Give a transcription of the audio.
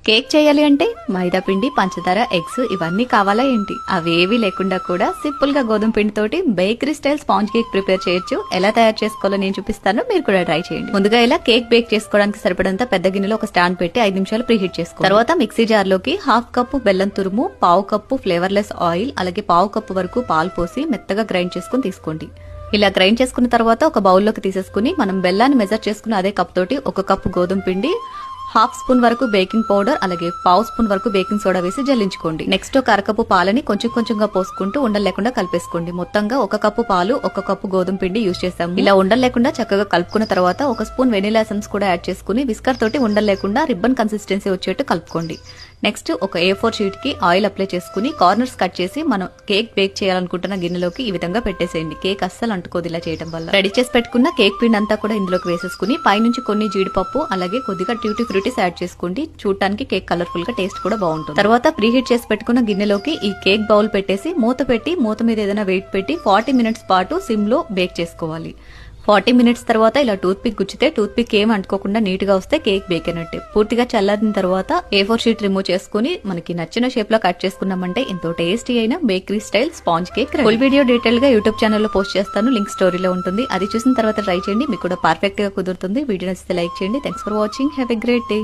Cake చేయాలి అంటే మైదా పిండి, పంచదార, ఎగ్స్ ఇవన్నీ కావాలా ఏంటి? అవేవి లేకుండా కూడా సింపుల్ గా గోధుమ పిండితోటి bakery style sponge cake prepare చేయొచ్చు. ఎలా తయారు చేసుకోవాలో నేను చూపిస్తాను, మీరు కూడా ట్రై చేయండి. ముందుగా ఇలా కేక్ బేక్ చేసుకోవడానికి సరిపడంత పెద్ద గిన్నెలో ఒక స్టాండ్ పెట్టి 5 నిమిషాలు ప్రీ హీట్ చేసుకోండి. తర్వాత మిక్సీ జార్ లోకి 1/2 కప్పు బెల్లం తురుము, 1/4 కప్పు ఫ్లేవర్లెస్ ఆయిల్, అలాగే 1/4 కప్పు వరకు పాలు పోసి మెత్తగా గ్రైండ్ చేసుకుని తీసుకోండి. ఇలా గ్రైండ్ చేసుకున్న తర్వాత ఒక బౌల్లోకి తీసేసుకుని మనం బెల్లాన్ని మెజర్ చేసుకుని అదే కప్ తోటి 1 కప్పు గోధుమ పిండి, 1/2 స్పూన్ వరకు బేకింగ్ పౌడర్, అలాగే 1/4 స్పూన్ వరకు బేకింగ్ సోడా వేసి జల్లించుకోండి. నెక్స్ట్ ఒక అరకప్పు పాలని కొంచెం కొంచెంగా పోసుకుంటూ ఉండలు లేకుండా కలిపేసుకోండి. మొత్తంగా 1 కప్పు పాలు, 1 కప్పు గోధుమ పిండి యూజ్ చేసాము. ఇలా ఉండలు లేకుండా చక్కగా కలుపుకున్న తర్వాత 1 స్పూన్ వెనిలా ఎసెన్స్ కూడా యాడ్ చేసుకుని విస్కర్ తోటి ఉండలు లేకుండా రిబ్బన్ కన్సిస్టెన్సీ వచ్చేట్టు కలుపుకోండి. నెక్స్ట్ ఒక A4 షీట్ కి ఆయిల్ అప్లై చేసుకుని కార్నర్స్ కట్ చేసి మనం కేక్ బేక్ చేయాలనుకుంటున్న గిన్నెలోకి ఈ విధంగా పెట్టేసేయండి. కేక్ అస్సలు అంటుకోదు ఇలా చేయడం వల్ల. రెడీ చేసి పెట్టుకున్న కేక్ పిండి అంతా కూడా ఇందులోకి వేసేసుకుని పైనుంచి కొన్ని జీడిపప్పు అలాగే కొద్దిగా ట్యూటీ ఫ్రూటీస్ యాడ్ చేసుకోండి. చూడటానికి కేక్ కలర్ఫుల్ గా టేస్ట్ కూడా బాగుంటుంది. తర్వాత ప్రీహీట్ చేసి పెట్టుకున్న గిన్నెలోకి ఈ కేక్ బౌల్ పెట్టేసి మూత పెట్టి మూత మీద ఏదైనా వెయిట్ పెట్టి 40 మినిట్స్ పాటు సిమ్ లో బేక్ చేసుకోవాలి. 40 మినిట్స్ తర్వాత ఇలా టూత్ పిక్ గుచ్చితే టూత్ పిక్ ఏం అంటుకోకుండా నీట్ గా వస్తే కేక్ బేక్ అయినట్టే. పూర్తిగా చల్లారిన తర్వాత A4 షీట్ రిమూవ్ చేసుకుని మనకి నచ్చిన షేప్ లో కట్ చేసుకున్నామంటే ఎంతో టేస్టీ అయిన bakery style sponge cake. Full video detail గా యూట్యూబ్ ఛానల్లో పోస్ట్ చేస్తాను, లింక్ స్టోరీలో ఉంటుంది. అది చూసిన తర్వాత ట్రై చేయండి, మీకు కూడా పర్ఫెక్ట్ గా కుదురుతుంది. వీడియో నచ్చితే లైక్ చేయండి. Thanks for watching, have a great day.